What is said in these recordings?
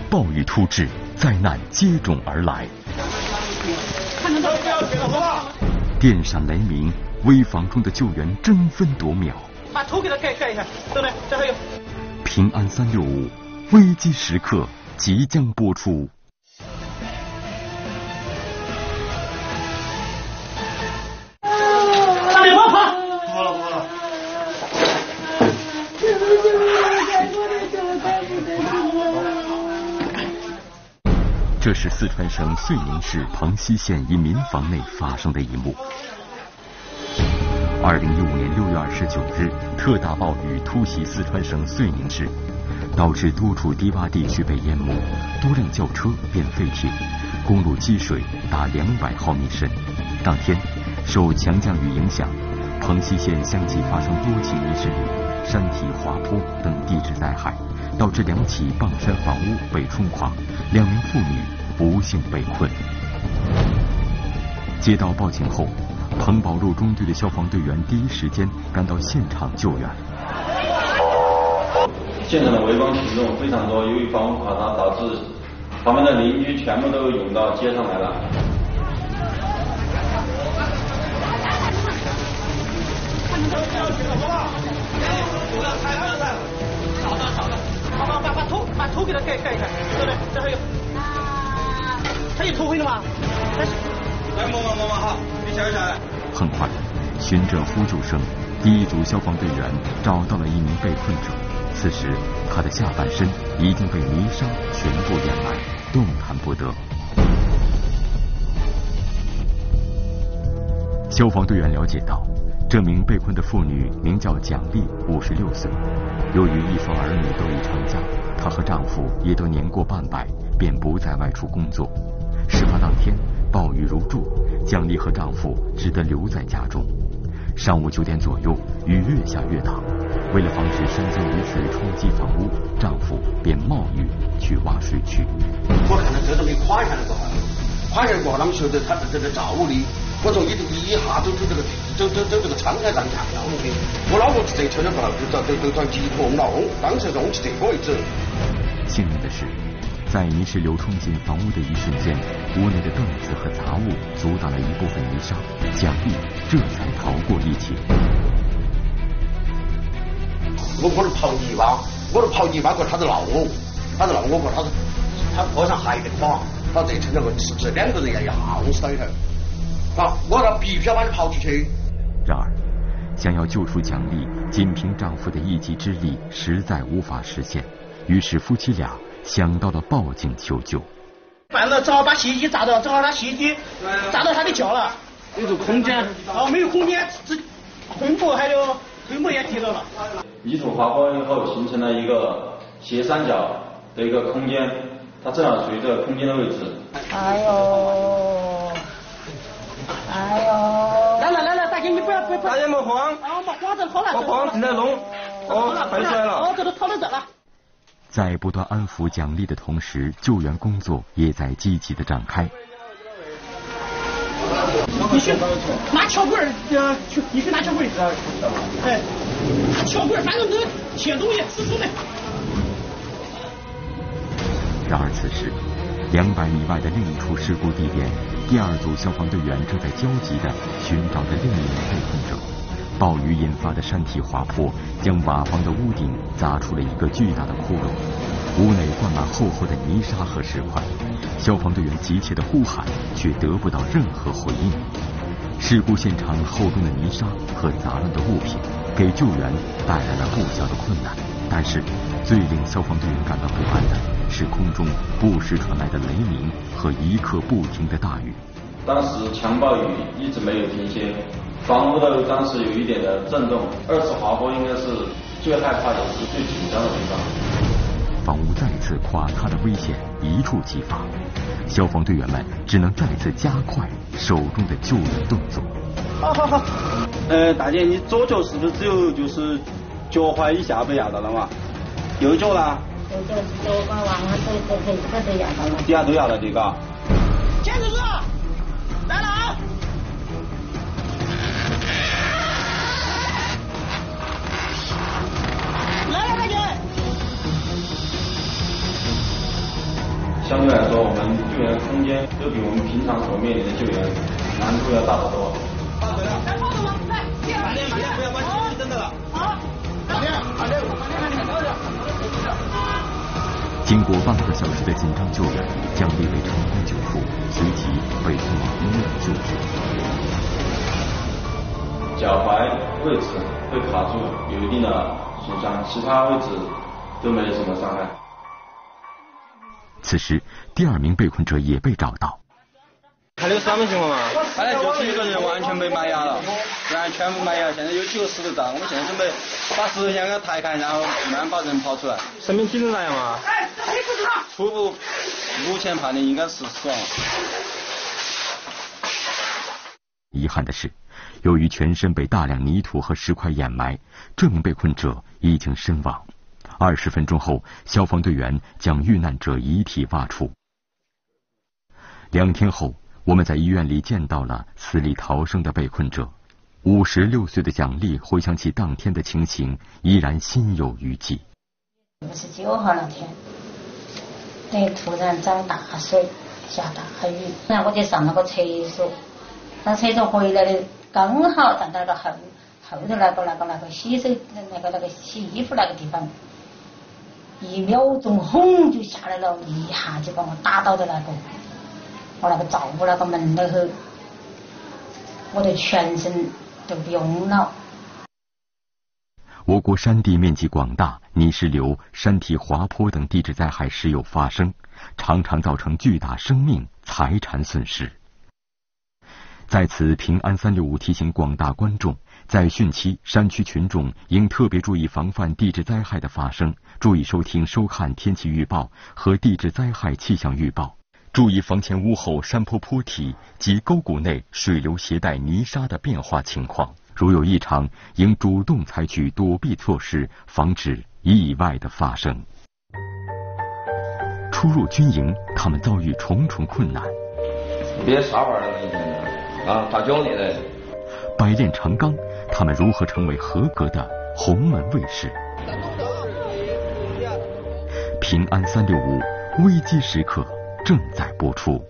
暴雨突至，灾难接踵而来。电闪雷鸣，危房中的救援争分夺秒。把头给他盖一下，对不对？这还有。平安365，危机时刻即将播出。大脸猫跑！不了。这是四川省遂宁市蓬溪县一民房内发生的一幕。2015年6月29日，特大暴雨突袭四川省遂宁市，导致多处低洼地区被淹没，多辆轿车变废铁，公路积水达200毫米深。当天，受强降雨影响，蓬溪县相继发生多起泥石流、山体滑坡等地质灾害，导致2起傍山房屋被冲垮，2名妇女不幸被困。接到报警后，彭宝路中队的消防队员第一时间赶到现场救援。现场的围观群众非常多，由于房屋垮塌，导致旁边的邻居全部都涌到街上来了。把头给他盖一下，对不对？这还有。他有头盔了吗？来，摸哈，你下来。很快，循着呼救声，第一组消防队员找到了一名被困者。此时，他的下半身已经被泥沙全部掩埋，动弹不得。消防队员了解到，这名被困的妇女名叫蒋丽，56岁。由于一方儿女都已成家，她和丈夫也都年过半百，便不再外出工作。事发当天，暴雨如注，蒋丽和丈夫只得留在家中。上午9点左右，雨越下越大。为了防止山间雨水冲击房屋，丈夫便冒雨去挖水渠。我看到这东西垮下来过后，他们说的他这个造力，我说一下都这个窗台上看到的。我老婆这车就不好，都找急迫我们老公，当时弄起这个位置。幸运的是，在泥石流冲进房屋的一瞬间，屋内的凳子和杂物阻挡了一部分泥沙，蒋丽这才逃过一劫。我是刨泥巴过他就闹我，过他坡上还得垮，他这成了个是2个人要焊死里头，我必须要把你刨出去。然而，想要救出蒋丽，仅凭丈夫的一己之力实在无法实现，于是夫妻俩想到了报警求救。完了，正好把洗衣机砸到，正好他洗衣机砸到他的脚了。有空间？没有空间，臀部还有腿部也踢到了。泥土滑坡以后形成了一个斜三角的一个空间，它正好处于这个空间的位置。哎呦！来，大姐你不要，大姐莫慌，莫慌，这好了，莫慌，正在弄，快出来了。这都掏到这了。在不断安抚蒋丽的同时，救援工作也在积极的展开。你去拿撬棍你去拿撬棍哎，撬棍反正能铁东西突出来。然而此时，200米外的另一处事故地点，第2组消防队员正在焦急地寻找着另一名被困者。暴雨引发的山体滑坡将瓦房的屋顶砸出了一个巨大的窟窿，屋内灌满厚厚的泥沙和石块。消防队员急切的呼喊，却得不到任何回应。事故现场厚重的泥沙和杂乱的物品，给救援带来了不小的困难。但是，最令消防队员感到不安的是空中不时传来的雷鸣和一刻不停的大雨。当时强暴雨一直没有停歇，房屋的当时有一点的震动，2次滑坡应该是最害怕也是最紧张的地方。房屋再次垮塌的危险一触即发，消防队员们只能再次加快手中的救援动作。好。大姐，你左脚是不是只有就是脚踝以下被压到了嘛？右脚呢？右脚把娃娃都压到了。底下都压到这个。坚持住！来了啊！来了，大姐！相对来说，我们救援空间都比我们平常所面临的救援难度要大得多。不要把机器等着了。经过半个小时的紧张救援，蒋丽被成功救出，随即被送往医院救治。脚踝位置被卡住，有一定的损伤，其他位置都没有什么伤害。此时，第二名被困者也被找到。还有什么情况吗？看来就几个人完全被埋压了，然后全部埋压，现在有几个石头站，我们现在准备把石头先给它抬开，然后慢慢把人刨出来。生命体征咋样啊？初步目前判定应该是死亡。遗憾的是，由于全身被大量泥土和石块掩埋，这名被困者已经身亡。20分钟后，消防队员将遇难者遗体挖出。2天后，我们在医院里见到了死里逃生的被困者。56岁的蒋丽回想起当天的情形，依然心有余悸。29号那天，等于突然涨大水，下大雨，然后我就上了个厕所，上厕所回来的刚好站在那个后头那个洗手那个洗衣服那个地方，1秒钟轰就下来了，一下就把我打倒在我那个灶屋那个门里头，我的全身都不用了。我国山地面积广大，泥石流、山体滑坡等地质灾害时有发生，常常造成巨大生命、财产损失。在此，平安365提醒广大观众，在汛期，山区群众应特别注意防范地质灾害的发生，注意收听收看天气预报和地质灾害气象预报，注意房前屋后山坡坡体及沟谷内水流携带泥沙的变化情况。如有异常，应主动采取躲避措施，防止意外的发生。初入军营，他们遭遇重重困难。别啥玩意儿了，一天的啊，咋教你的？百炼成钢，他们如何成为合格的洪门卫士？平安365危机时刻正在播出。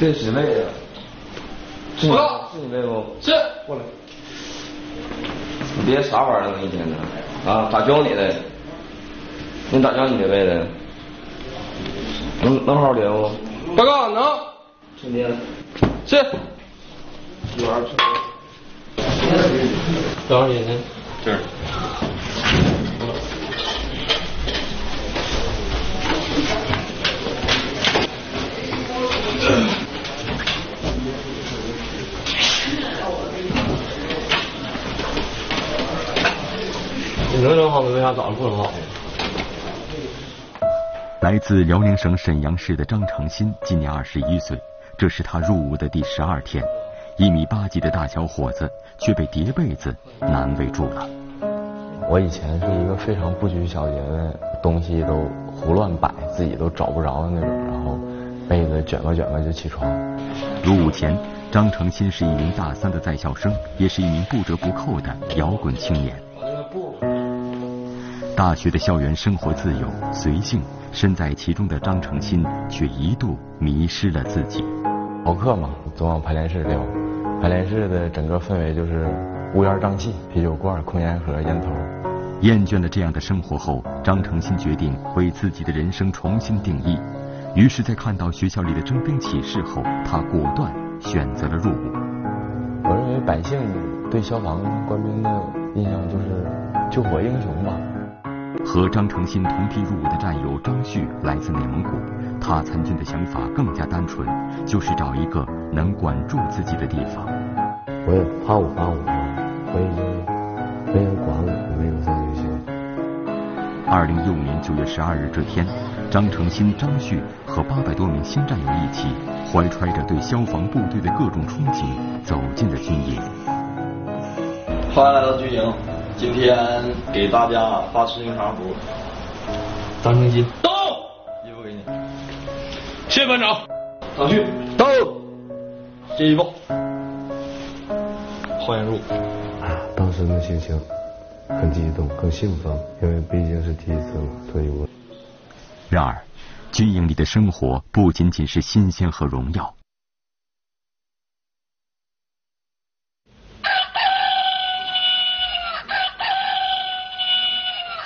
这是累的，是你累不？是，过来。你别啥玩意儿了，一天的啊，咋教你的？你咋教你的位的？能好好练不？报告能。春天。是。多少钱？多少钱呢？这儿。你能整好的为啥早不能好？来自辽宁省沈阳市的张成新今年21岁，这是他入伍的第12天。1.8米级的大小伙子，却被叠被子难为住了。我以前是一个非常不拘小节的，东西都胡乱摆，自己都找不着的那种，然后被子卷吧就起床。入伍前，张成新是一名大3的在校生，也是一名不折不扣的摇滚青年。大学的校园生活自由随性，身在其中的张成新却一度迷失了自己。逃课嘛，总往排练室溜。排练室的整个氛围就是乌烟瘴气，啤酒罐、空烟盒、烟头。厌倦了这样的生活后，张成新决定为自己的人生重新定义。于是，在看到学校里的征兵启事后，他果断选择了入伍。我认为百姓对消防官兵的印象就是救火英雄吧。和张成新同批入伍的战友张旭来自内蒙古，他参军的想法更加单纯，就是找一个能管住自己的地方。我也怕我反我，所以就没人管我，没有上就行。2015年9月12日这天，张成新、张旭和800多名新战友一起，怀揣着对消防部队的各种憧憬，走进了军营。欢迎来到军营，今天给大家发实行常服。张成基，到，衣服给你。谢班长。上去，到，接衣服。欢迎入。当时的心情很激动，很兴奋，因为毕竟是第一次嘛，所以我。然而，军营里的生活不仅仅是新鲜和荣耀。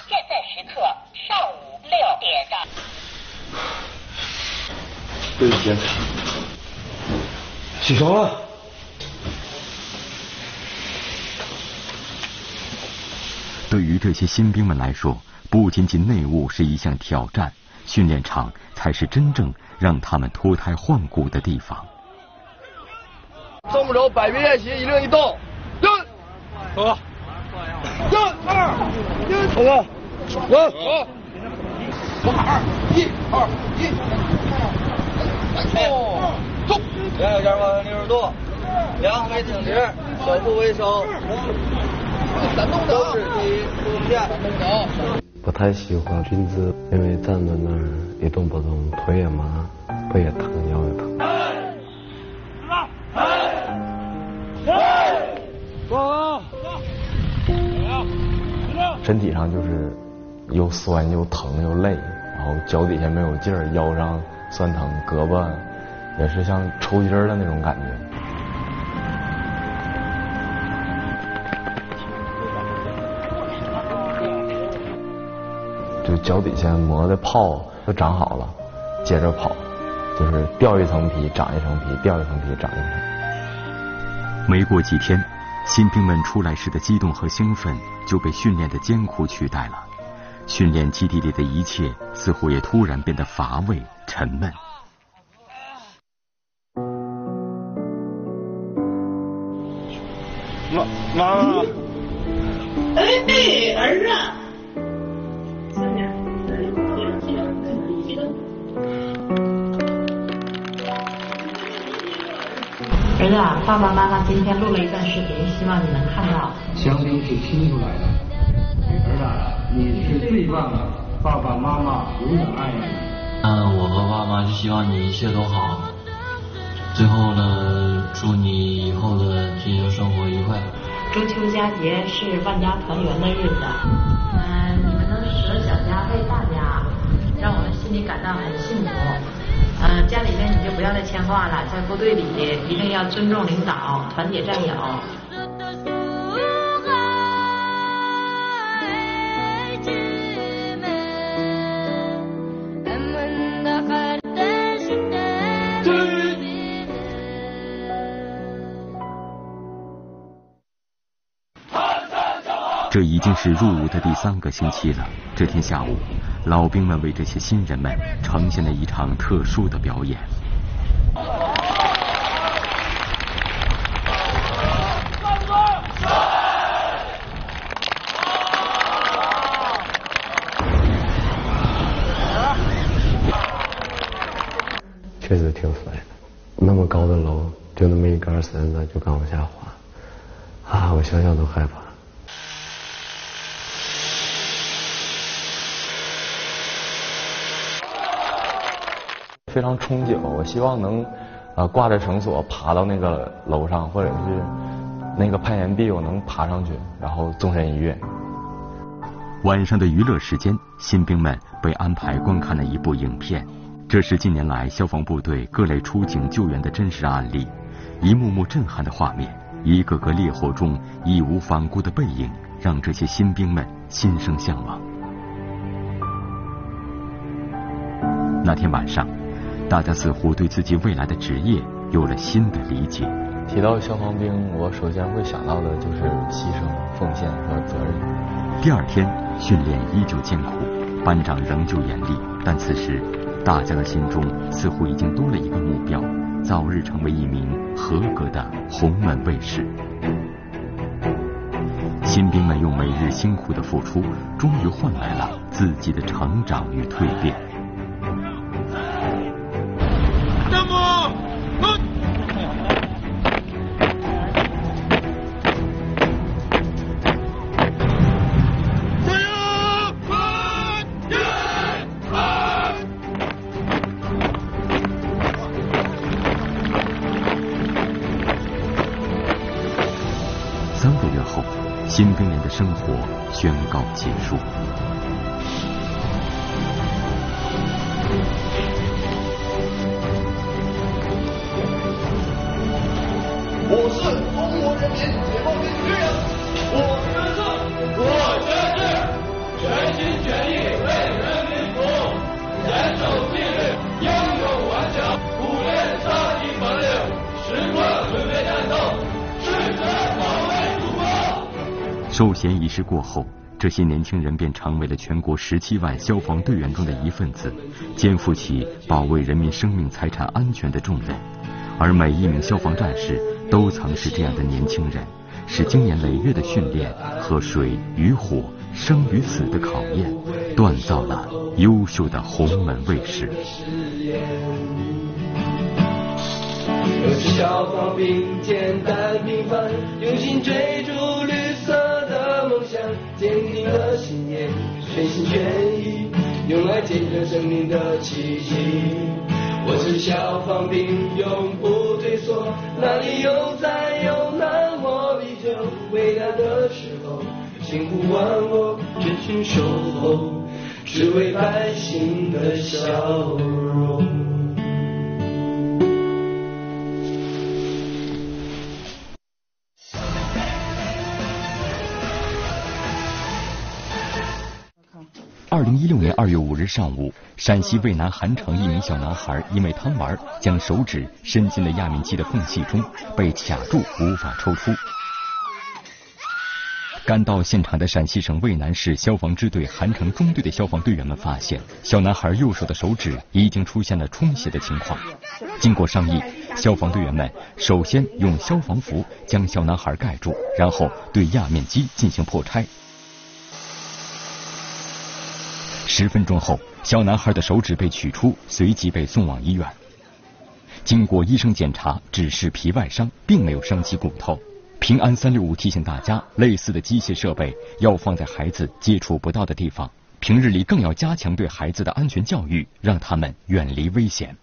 现在时刻上午6点整。对不起，起床了。对于这些新兵们来说，不仅仅内务是一项挑战，训练场才是真正让他们脱胎换骨的地方。中不轴百兵练习，一令一动，进，走，进2，进，走吧，走，2，1，2，1，走，两脚尖往60度，两腿挺直，手部为收。都是第一出现。不太喜欢军姿，因为站在那儿一动不动，腿也麻，背也疼，腰也疼。身体上就是又酸又疼又累，然后脚底下没有劲儿，腰上酸疼，胳膊也是像抽筋儿的那种感觉。就脚底下磨的泡都长好了，接着跑，就是掉一层皮长一层皮，掉一层皮长一层。没过几天，新兵们出来时的激动和兴奋就被训练的艰苦取代了。训练基地里的一切似乎也突然变得乏味沉闷。妈，哎，儿啊！儿子啊，爸爸妈妈今天录了一段视频，希望你能看到。香兵是听出来的，儿子，你是最棒的，爸爸妈妈永远爱你。我和爸妈就希望你一切都好。最后呢，祝你以后的军营生活愉快。中秋佳节是万家团圆的日子，你们能舍小家为大家，让我们心里感到很幸福。家里面你就不要再牵挂了，在部队里一定要尊重领导，团结战友。这已经是入伍的第3个星期了。这天下午，老兵们为这些新人们呈现了一场特殊的表演。确实挺帅的，那么高的楼，就那么一杆绳子就敢往下滑，我想想都害怕。非常憧憬，我希望能挂着绳索爬到那个楼上，或者是那个攀岩壁我能爬上去，然后纵身一跃。晚上的娱乐时间，新兵们被安排观看了一部影片，这是近年来消防部队各类出警救援的真实案例，一幕幕震撼的画面，一个个烈火中义无反顾的背影，让这些新兵们心生向往。那天晚上，大家似乎对自己未来的职业有了新的理解。提到消防兵，我首先会想到的就是牺牲、奉献和责任。第2天，训练依旧艰苦，班长仍旧严厉，但此时大家的心中似乎已经多了一个目标，早日成为一名合格的红门卫士。新兵们用每日辛苦的付出，终于换来了自己的成长与蜕变。个月后，新兵连的生活宣告结束。我是中国人民解放军军人，我宣誓，全心全意为人民服务，严守纪律，英勇顽强，苦练杀敌本领，时刻准备战斗，誓死保卫祖国。授衔仪式过后，这些年轻人便成为了全国17万消防队员中的一份子，肩负起保卫人民生命财产安全的重任。而每一名消防战士都曾是这样的年轻人，是经年累月的训练和水与火、生与死的考验，锻造了优秀的洪门卫士。我是消防兵，简单平凡，用心追逐绿色的梦想，坚定的信念，全心全意，用爱见证生命的奇迹。我是消防兵，永不退缩，哪里有灾有难我必救，危难的时候辛苦忘我，真心守候，只为百姓的笑容。2016年2月5日上午，陕西渭南韩城一名小男孩因为贪玩，将手指伸进了压面机的缝隙中，被卡住无法抽出。赶到现场的陕西省渭南市消防支队韩城中队的消防队员们发现，小男孩右手的手指已经出现了充血的情况。经过商议，消防队员们首先用消防服将小男孩盖住，然后对压面机进行破拆。10分钟后，小男孩的手指被取出，随即被送往医院。经过医生检查，只是皮外伤，并没有伤及骨头。平安365提醒大家，类似的机械设备要放在孩子接触不到的地方，平日里更要加强对孩子的安全教育，让他们远离危险。